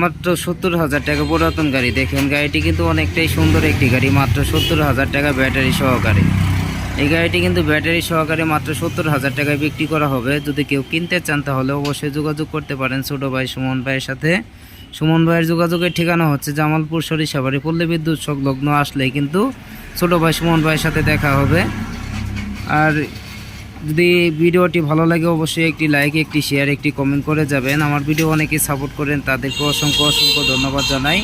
মাত্র 70,000 টাকা পুরাতন গাড়ি। দেখেন গাড়িটি কিন্তু অনেকটাই সুন্দর একটি গাড়ি, মাত্র 70,000 টাকা ব্যাটারি সহকারে। এই গাড়িটি কিন্তু ব্যাটারি সহকারে মাত্র 70,000 টাকায় বিক্রি করা হবে। যদি কেউ কিনতে চান তাহলে অবশ্যই যোগাযোগ করতে পারেন ছোটো ভাই সুমন ভাইয়ের সাথে। সুমন ভাইয়ের যোগাযোগের ঠিকানা হচ্ছে জামালপুর সরিষাবাড়ি। পল্লী বিদ্যুৎ সংলগ্ন আসলেই কিন্তু ছোটো ভাই সুমন ভাইয়ের সাথে দেখা হবে। আর যদি ভিডিওটি ভালো লাগে অবশ্যই একটি লাইক, একটি শেয়ার, একটি কমেন্ট করে যাবেন। আমার ভিডিও অনেকেই সাপোর্ট করেন, তাদেরকে অসংখ্য অসংখ্য ধন্যবাদ জানাই।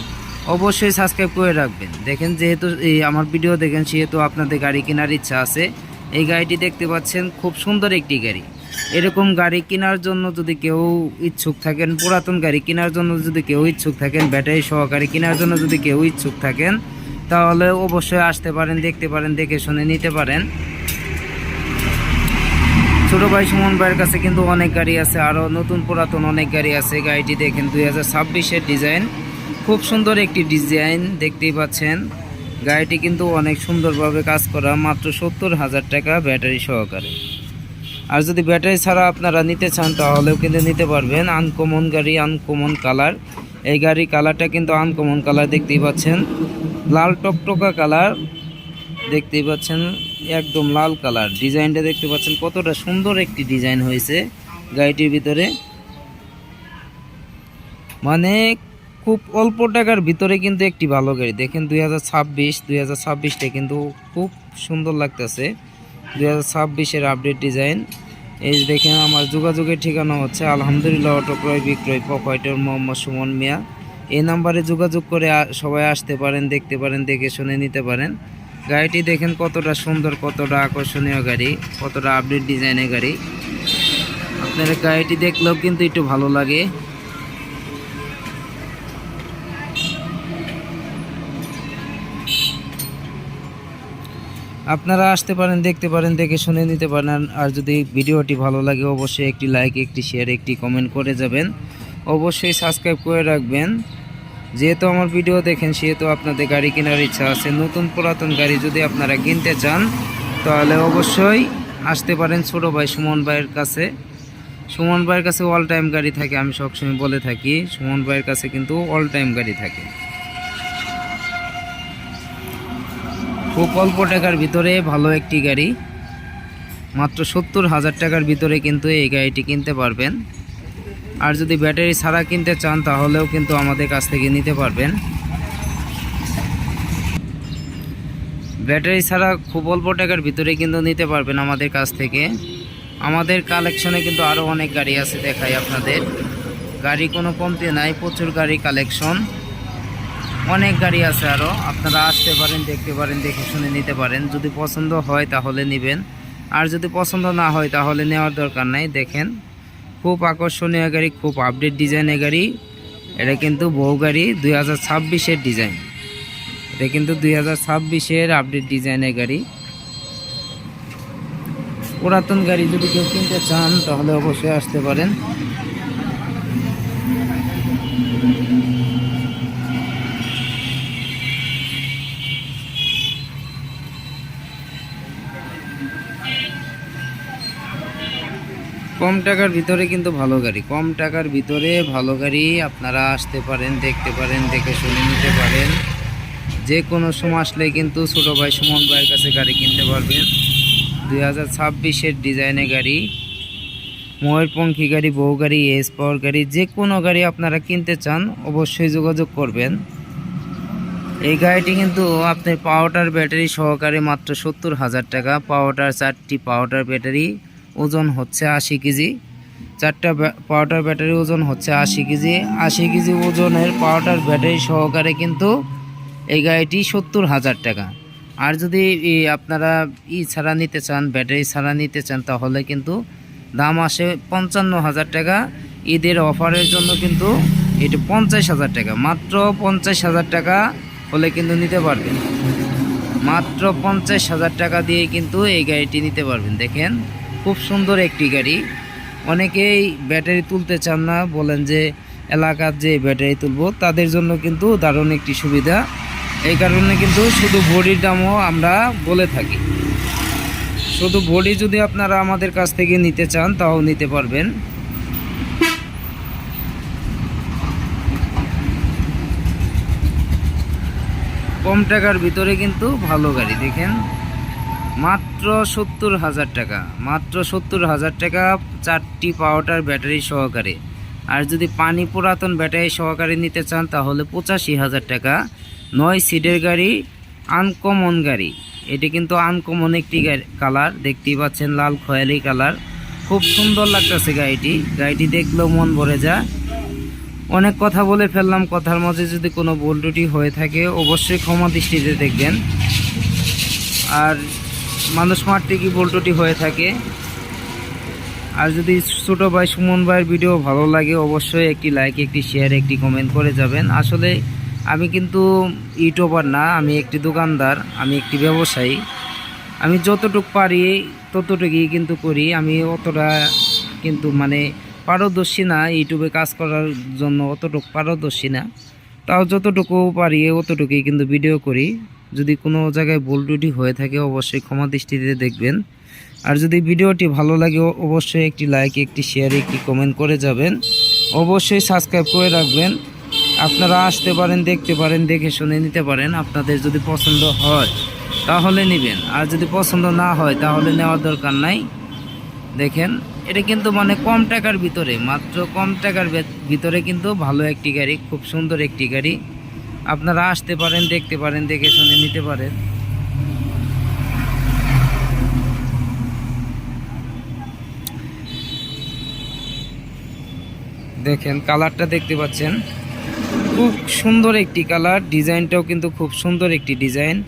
অবশ্যই সাবস্ক্রাইব করে রাখবেন। দেখেন যেহেতু আমার ভিডিও দেখেন সেহেতু আপনাদের গাড়ি কেনার ইচ্ছা আছে। এই গাড়িটি দেখতে পাচ্ছেন, খুব সুন্দর একটি গাড়ি। এরকম গাড়ি কেনার জন্য যদি কেউ ইচ্ছুক থাকেন, পুরাতন গাড়ি কেনার জন্য যদি কেউ ইচ্ছুক থাকেন, ব্যাটারি সহকারে কেনার জন্য যদি কেউ ইচ্ছুক থাকেন তাহলে অবশ্যই আসতে পারেন, দেখতে পারেন, দেখে শুনে নিতে পারেন। ছোটো ভাই সুমন ভাইয়ের কাছে কিন্তু অনেক গাড়ি আছে, আরও নতুন পুরাতন অনেক গাড়ি আছে। গাড়িটি দেখেন 2026-এর ডিজাইন, খুব সুন্দর একটি ডিজাইন দেখতেই পাচ্ছেন। গাড়িটি কিন্তু অনেক সুন্দরভাবে কাজ করা, মাত্র 70,000 টাকা ব্যাটারি সহকারে। আর যদি ব্যাটারি ছাড়া আপনারা নিতে চান তাহলেও কিন্তু নিতে পারবেন। আনকমন গাড়ি, আনকমন কালার। এই গাড়ির কালারটা কিন্তু আনকমন কালার দেখতেই পাচ্ছেন, লাল টকটকা কালার দেখতেই পাচ্ছেন, একদম লাল কালার। ডিজাইনটা দেখতে পাচ্ছেন কতটা সুন্দর একটি ডিজাইন হয়েছে গাড়িটির ভিতরে। মানে খুব অল্প টাকার ভিতরে কিন্তু একটি ভালো গাড়ি। দেখেন 2026টা কিন্তু খুব সুন্দর লাগতেছে। 2026-এর আপডেট ডিজাইন। এই দেখেন আমার যোগাযোগের ঠিকানা হচ্ছে আলহামদুলিল্লাহ অটো ক্রয় বিক্রয়, প্রোপাইটার মোহাম্মদ সুমন মিয়া। এই নাম্বারে যোগাযোগ করে সবাই আসতে পারেন, দেখতে পারেন, দেখে শুনে নিতে পারেন। গাড়িটি দেখেন কতটা সুন্দর, কতটা আকর্ষণীয় গাড়ি, কতটা আপডেট ডিজাইনের গাড়ি। আপনারা গাড়িটি দেখলেও কিন্তু একটু ভালো লাগে। আপনারা আসতে পারেন, দেখতে পারেন, দেখে শুনে নিতে পারেন। আর যদি ভিডিওটি ভালো লাগে অবশ্যই একটি লাইক, একটি শেয়ার, একটি কমেন্ট করে যাবেন। অবশ্যই সাবস্ক্রাইব করে রাখবেন। যেহেতু আমার ভিডিও দেখেন সেহেতু আপনাদের গাড়ি কেনার ইচ্ছা আছে। নতুন পুরাতন গাড়ি যদি আপনারা কিনতে চান তাহলে অবশ্যই আসতে পারেন ছোটো ভাই সুমন ভাইয়ের কাছে। সুমন ভাইয়ের কাছে অল টাইম গাড়ি থাকে, আমি সবসময় বলে থাকি সুমন ভাইয়ের কাছে কিন্তু অল টাইম গাড়ি থাকে। খুব অল্প টাকার ভিতরে ভালো একটি গাড়ি, মাত্র 70,000 টাকার ভিতরে কিন্তু এই গাড়িটি কিনতে পারবেন। আর যদি ব্যাটারি ছাড়া কিনতে চান তাহলেও কিন্তু আমাদের কাছ থেকে নিতে পারবেন। ব্যাটারি ছাড়া খুব অল্প টাকার ভিতরে কিন্তু নিতে পারবেন আমাদের কাছ থেকে। আমাদের কালেকশনে কিন্তু আরও অনেক গাড়ি আছে, দেখাই আপনাদের। গাড়ি কোনো কমতি নাই, প্রচুর গাড়ি কালেকশন, অনেক গাড়ি আছে আরও। আপনারা আসতে পারেন, দেখতে পারেন, দেখে শুনে নিতে পারেন। যদি পছন্দ হয় তাহলে নেবেন, আর যদি পছন্দ না হয় তাহলে নেওয়ার দরকার নাই। দেখেন খুব আকর্ষণীয় গাড়ি, খুব আপডেট ডিজাইনের গাড়ি। এটা কিন্তু বউ গাড়ি, 2026-এর ডিজাইন। এটা কিন্তু 2026-এর আপডেট ডিজাইনের গাড়ি। পুরাতন গাড়ি যদি কেউ কিনতে চান তাহলে অবশ্যই আসতে পারেন। কম টাকার ভিতরে কিন্তু ভালো গাড়ি, কম টাকার ভিতরে ভালো গাড়ি। আপনারা আসতে পারেন, দেখতে পারেন, দেখে শুনে নিতে পারেন। যে কোনো সময় আসলে কিন্তু ছোটো ভাই সুমন ভাইয়ের কাছে গাড়ি কিনতে পারবেন। 2026-এর ডিজাইনের গাড়ি, ময়ূরপঙ্খী গাড়ি, বউ গাড়ি, এস পাওয়ার গাড়ি, যে কোনো গাড়ি আপনারা কিনতে চান অবশ্যই যোগাযোগ করবেন। এই গাড়িটি কিন্তু আপনার পাওয়ার ব্যাটারি সহকারে মাত্র 70,000 টাকা। পাওয়ার 4টি পাওয়ার ব্যাটারি, ওজন হচ্ছে 80 কেজি। 4টা পাওয়ার ব্যাটারি ওজন হচ্ছে 80 কেজি। 80 কেজি ওজনের পাওয়ার ব্যাটারি সহকারে কিন্তু এই গাড়িটি 70,000 টাকা। আর যদি আপনারা ছাড়া নিতে চান, ব্যাটারি ছাড়া নিতে চান তাহলে কিন্তু দাম আসে 55,000 টাকা। ঈদের অফারের জন্য কিন্তু এটা 50,000 টাকা, মাত্র 50,000 টাকা হলে কিন্তু নিতে পারবেন। মাত্র 50,000 টাকা দিয়ে কিন্তু এই গাড়িটি নিতে পারবেন। দেখেন খুব সুন্দর একটি গাড়ি। অনেকেই ব্যাটারি তুলতে চান না, বলেন যে এলাকার যে ব্যাটারি তুলবো তাদের জন্য কিন্তু দারুণ একটি সুবিধা। এই কারণে কিন্তু শুধু বডির দামও আমরা বলে থাকি। শুধু বডি যদি আপনারা আমাদের কাছ থেকে নিতে চান তাও নিতে পারবেন। কম টাকার ভিতরে কিন্তু ভালো গাড়ি। দেখেন মাত্র 70,000 টাকা, মাত্র 70,000 টাকা 4টি পাওয়ার ব্যাটারি সহকারে। আর যদি পানি পুরাতন ব্যাটারি সহকারে নিতে চান তাহলে 85,000 টাকা। 9 সিটের গাড়ি, আনকমন গাড়ি। এটি কিন্তু আনকমন একটি কালার, দেখতেই পাচ্ছেন লাল খয়েরি কালার, খুব সুন্দর লাগতেছে গাড়িটি দেখলেও মন ভরে যায়। অনেক কথা বলে ফেললাম, কথার মাঝে যদি কোনো ভুল ত্রুটি হয়ে থাকে অবশ্যই ক্ষমা দৃষ্টিতে দেখবেন। আর মানুষ মারতে কি ভুল ত্রুটি হয়ে থাকে। আর যদি ছোটো ভাই সুমন ভাইয়ের ভিডিও ভালো লাগে অবশ্যই একটি লাইক, একটি শেয়ার, একটি কমেন্ট করে যাবেন। আসলে আমি কিন্তু ইউটিউবার না, আমি একটি দোকানদার, আমি একটি ব্যবসায়ী। আমি যতটুকু পারি ততটুকুই কিন্তু করি। আমি অতটা কিন্তু মানে পারদর্শী না, ইউটিউবে কাজ করার জন্য অতটুকু পারদর্শী না। তাও যতটুকু পারি অতটুকুই কিন্তু ভিডিও করি। যদি কোনো জায়গায় ভুল ত্রুটি হয়ে থাকে অবশ্যই ক্ষমা দৃষ্টিতে দেখবেন। আর যদি ভিডিওটি ভালো লাগে অবশ্যই একটি লাইক, একটি শেয়ার, একটি কমেন্ট করে যাবেন। অবশ্যই সাবস্ক্রাইব করে রাখবেন। আপনারা আসতে পারেন, দেখতে পারেন, দেখে শুনে নিতে পারেন। আপনাদের যদি পছন্দ হয় তাহলে নেবেন, আর যদি পছন্দ না হয় তাহলে নেওয়ার দরকার নাই। দেখেন এটা কিন্তু মানে কম টাকার ভিতরে, মাত্র কম টাকার ভিতরে কিন্তু ভালো একটি গাড়ি, খুব সুন্দর একটি গাড়ি। আপনারা আসতে পারেন, দেখতে পারেন, দেখে শুনে নিতে পারেন। দেখেন কালারটা দেখতে পাচ্ছেন, খুব সুন্দর একটি কালার, ডিজাইনটাও কিন্তু খুব সুন্দর একটি ডিজাইন।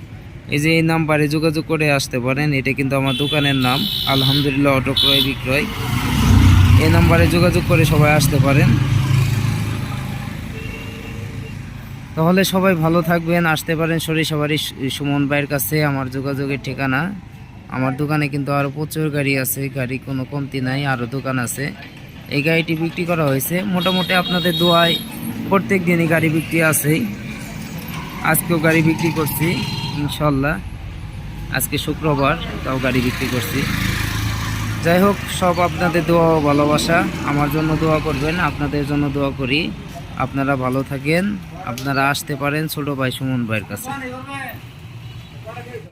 এই যে এই নাম্বারে যোগাযোগ করে আসতে পারেন। এটা কিন্তু আমার দোকানের নাম, আলহামদুলিল্লাহ অটো ক্রয় বিক্রয়। এই নাম্বারে যোগাযোগ করে সবাই আসতে পারেন। তাহলে সবাই ভালো থাকবেন, আসতে পারেন সরিষাবাড়ি সুমন ভাইয়ের কাছে। আমার যোগাযোগের ঠিকানা, আমার দোকানে কিন্তু আরও প্রচুর গাড়ি আছে, গাড়ি কোনো কমতি নাই, আরও দোকান আছে। এই গাড়িটি বিক্রি করা হয়েছে মোটামুটি আপনাদের দোয়ায়, প্রত্যেক দিনই গাড়ি বিক্রি আছেই। আজকেও গাড়ি বিক্রি করছি ইনশাল্লাহ, আজকে শুক্রবার, তাও গাড়ি বিক্রি করছি। যাই হোক, সব আপনাদের দোয়া ও ভালোবাসা, আমার জন্য দোয়া করবেন, আপনাদের জন্য দোয়া করি। আপনারা ভালো থাকেন, আপনারা আসতে পারেন ছোটো ভাই সুমন ভাইয়ের কাছে।